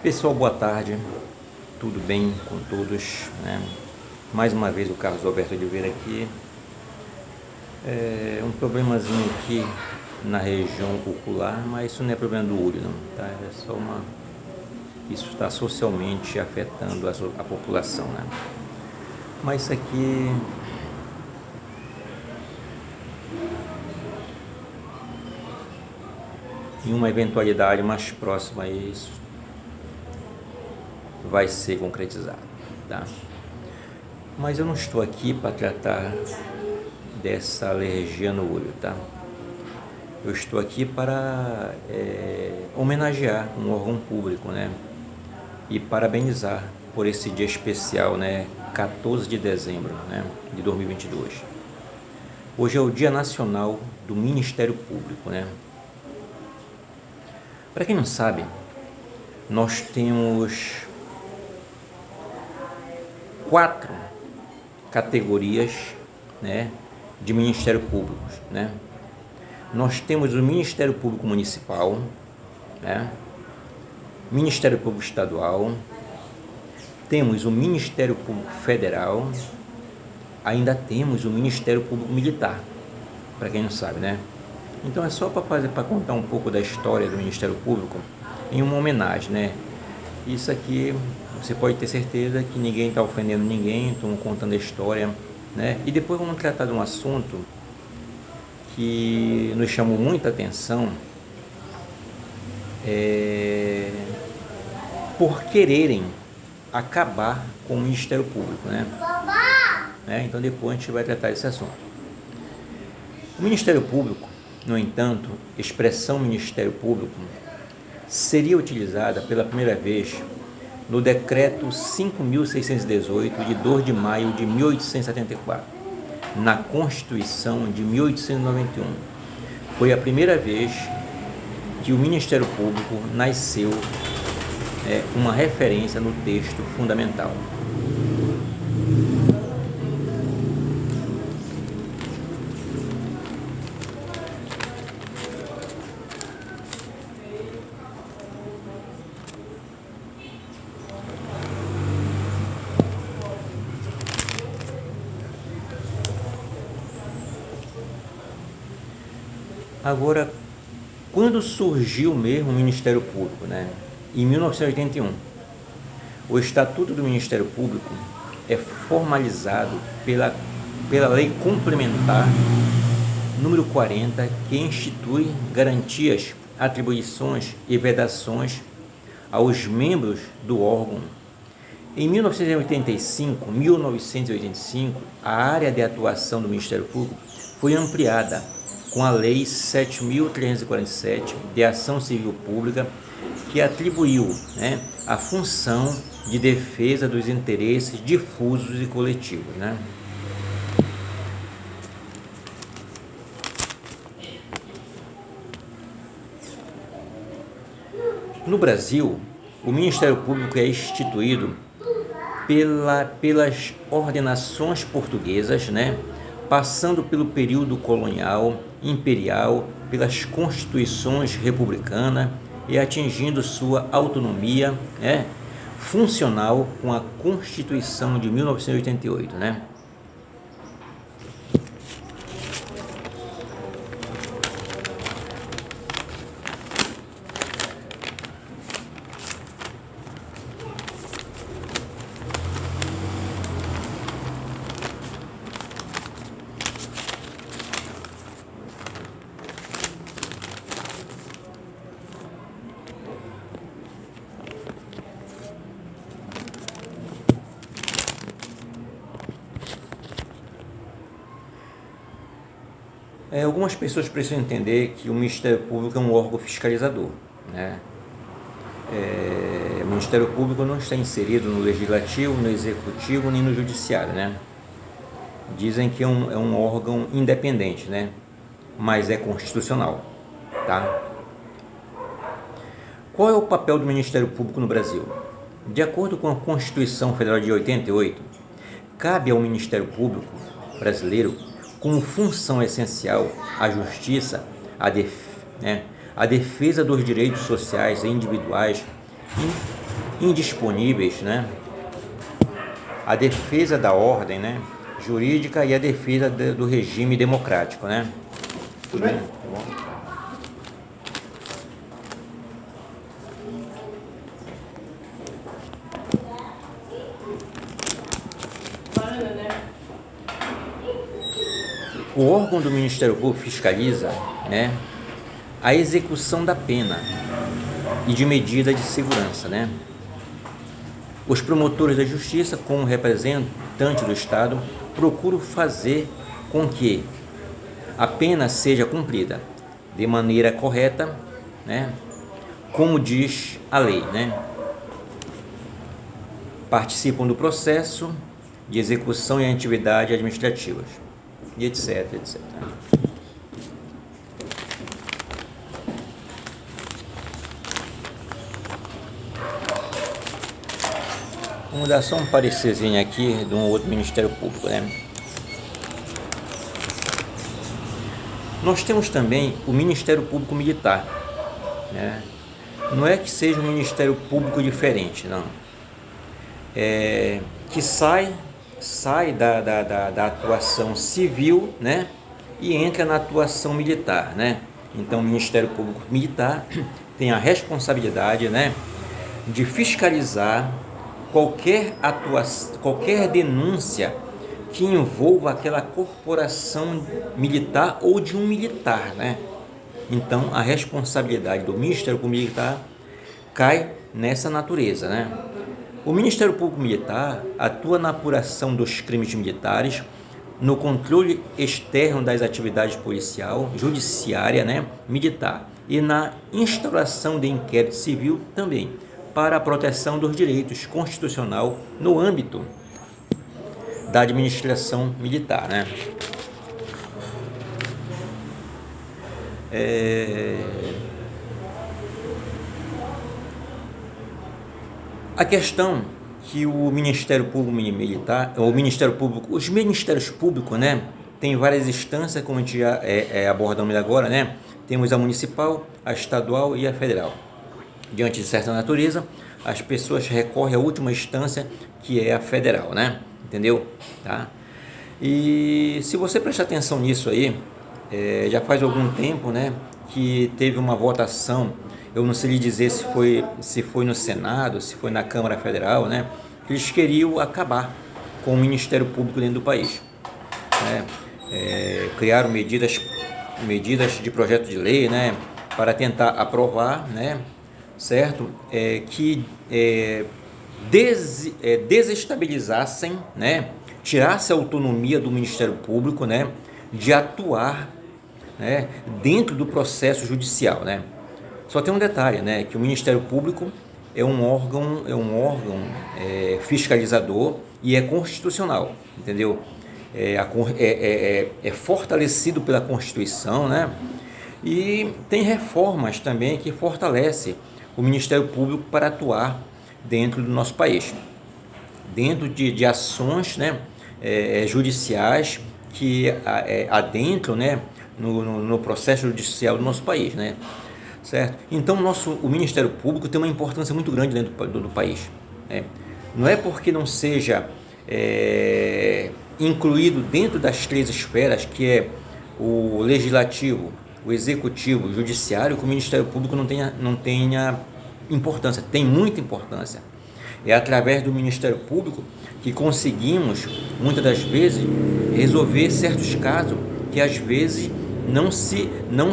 Pessoal, boa tarde, tudo bem com todos, né? Mais uma vez o Carlos Alberto Oliveira aqui. Um problemazinho aqui na região ocular, mas isso não é problema do olho não, tá? Isso está socialmente afetando a população, né? Mas isso aqui em uma eventualidade mais próxima a isso vai ser concretizado, tá? Mas eu não estou aqui para tratar dessa alergia no olho, tá? Eu estou aqui para homenagear um órgão público, né? E parabenizar por esse dia especial, né? 14 de dezembro, né? De 2022. Hoje é o Dia Nacional do Ministério Público, né? Para quem não sabe, nós temos 4 categorias, né, de Ministério Público, né? Nós temos o Ministério Público Municipal, né? Ministério Público Estadual, temos o Ministério Público Federal, ainda temos o Ministério Público Militar, para quem não sabe, né? Então é só para contar um pouco da história do Ministério Público em uma homenagem, né? Isso aqui você pode ter certeza que ninguém está ofendendo ninguém, estamos contando a história, né? E depois vamos tratar de um assunto que nos chamou muita atenção, por quererem acabar com o Ministério Público, né? Então depois a gente vai tratar desse assunto. O Ministério Público, no entanto, expressão Ministério Público, seria utilizada pela primeira vez no Decreto 5.618, de 2 de maio de 1874, na Constituição de 1891. Foi a primeira vez que o Ministério Público nasceu uma referência no texto fundamental. Agora, quando surgiu mesmo o Ministério Público, né? Em 1981, o Estatuto do Ministério Público é formalizado pela Lei Complementar número 40, que institui garantias, atribuições e vedações aos membros do órgão. Em 1985, a área de atuação do Ministério Público foi ampliada com a Lei 7.347 de Ação Civil Pública, que atribuiu, né, a função de defesa dos interesses difusos e coletivos, né? No Brasil, o Ministério Público é instituído pelas ordenações portuguesas, né? Passando pelo período colonial, imperial, pelas constituições republicanas e atingindo sua autonomia, né, funcional com a Constituição de 1988, né? Algumas pessoas precisam entender que o Ministério Público é um órgão fiscalizador, né? O Ministério Público não está inserido no Legislativo, no Executivo, nem no Judiciário, né? Dizem que é um órgão independente, né? Mas é constitucional, tá? Qual é o papel do Ministério Público no Brasil? De acordo com a Constituição Federal de 88, cabe ao Ministério Público brasileiro, como função essencial, a justiça, a defesa dos direitos sociais e individuais indisponíveis, né? A defesa da ordem, né, jurídica e a defesa do regime democrático, né? Tudo bem? Tá bom. O órgão do Ministério Público fiscaliza, né, a execução da pena e de medida de segurança, né? Os promotores da justiça, como representante do Estado, procuram fazer com que a pena seja cumprida de maneira correta, né, como diz a lei, né? Participam do processo de execução e atividades administrativas, e etc, etc. Vamos dar só um parecerzinho aqui de um outro Ministério Público, né? Nós temos também o Ministério Público Militar, né? Não é que seja um Ministério Público diferente, não. Que sai da atuação civil, né, e entra na atuação militar, né? Então, o Ministério Público Militar tem a responsabilidade, né, de fiscalizar qualquer denúncia que envolva aquela corporação militar ou de um militar, né? Então, a responsabilidade do Ministério Público Militar cai nessa natureza, né? O Ministério Público Militar atua na apuração dos crimes militares, no controle externo das atividades policial, judiciária, né, militar, e na instauração de inquérito civil também, para a proteção dos direitos constitucional no âmbito da administração militar, né? A questão que o Ministério Público Militar, o Ministério Público, os Ministérios Públicos, né, tem várias instâncias, como a gente já abordamos agora, né? Temos a municipal, a estadual e a federal. Diante de certa natureza, as pessoas recorrem à última instância, que é a federal, né? Entendeu? Tá? E se você prestar atenção nisso aí, já faz algum tempo, né, que teve uma votação, eu não sei lhe dizer se foi no Senado, se foi na Câmara Federal, né, que eles queriam acabar com o Ministério Público dentro do país, né? Criaram medidas de projeto de lei, né, para tentar aprovar, né, certo? Que desestabilizassem, né, tirasse a autonomia do Ministério Público, né, de atuar, né, dentro do processo judicial, né? Só tem um detalhe, né, que o Ministério Público é um órgão fiscalizador e é constitucional, entendeu? É fortalecido pela Constituição, né? E tem reformas também que fortalecem o Ministério Público para atuar dentro do nosso país, dentro de ações, né, judiciais que adentram, né, no processo judicial do nosso país, né? Certo? Então, o Ministério Público tem uma importância muito grande dentro do país, né? Não é porque não seja incluído dentro das três esferas, que é o legislativo, o executivo, o judiciário, que o Ministério Público não tenha importância. Tem muita importância. É através do Ministério Público que conseguimos, muitas das vezes, resolver certos casos que às vezes não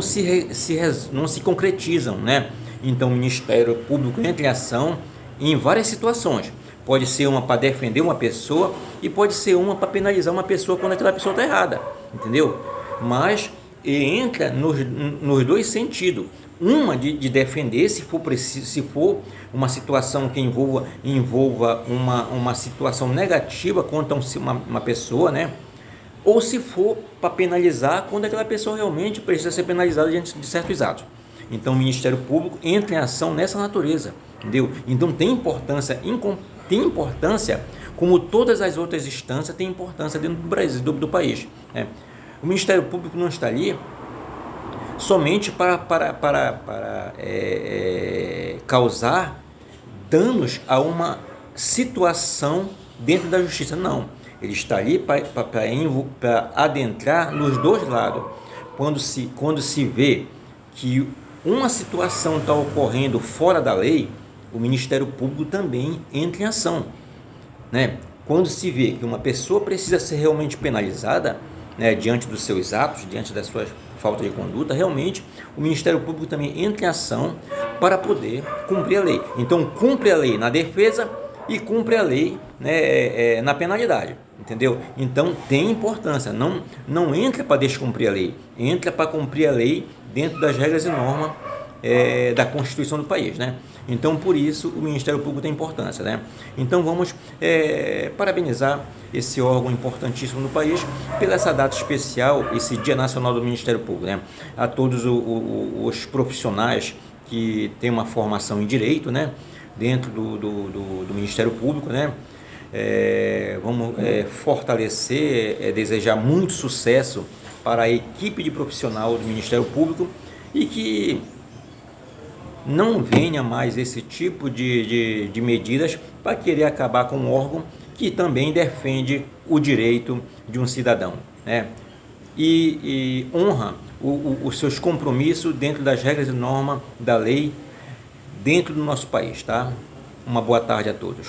se concretizam, né? Então, o Ministério Público entra em ação em várias situações. Pode ser uma para defender uma pessoa e pode ser uma para penalizar uma pessoa quando aquela pessoa está errada, entendeu? Mas entra nos dois sentidos. Uma de defender, se for uma situação que envolva uma situação negativa contra uma pessoa, né? Ou se for para penalizar quando aquela pessoa realmente precisa ser penalizada diante de certos atos. Então, o Ministério Público entra em ação nessa natureza, entendeu? Então, tem importância, como todas as outras instâncias têm importância dentro do Brasil, do país, né? O Ministério Público não está ali somente para causar danos a uma situação dentro da justiça. Não, ele está ali para adentrar nos dois lados. Quando se vê que uma situação está ocorrendo fora da lei, o Ministério Público também entra em ação, né? Quando se vê que uma pessoa precisa ser realmente penalizada, né, diante dos seus atos, diante das suas faltas de conduta, realmente o Ministério Público também entra em ação para poder cumprir a lei. Então, cumpre a lei na defesa e cumpre a lei, né, na penalidade, entendeu? Então, tem importância, não entra para descumprir a lei, entra para cumprir a lei dentro das regras e normas da Constituição do país, né? Então, por isso, o Ministério Público tem importância, né? Então, vamos parabenizar esse órgão importantíssimo no país pela essa data especial, esse Dia Nacional do Ministério Público, né? A todos os profissionais que têm uma formação em Direito, né? Dentro do Ministério Público, né? Vamos fortalecer, desejar muito sucesso para a equipe de profissional do Ministério Público e que não venha mais esse tipo de medidas para querer acabar com um órgão que também defende o direito de um cidadão, né? E honra os seus compromissos dentro das regras e normas da lei dentro do nosso país, tá? Uma boa tarde a todos.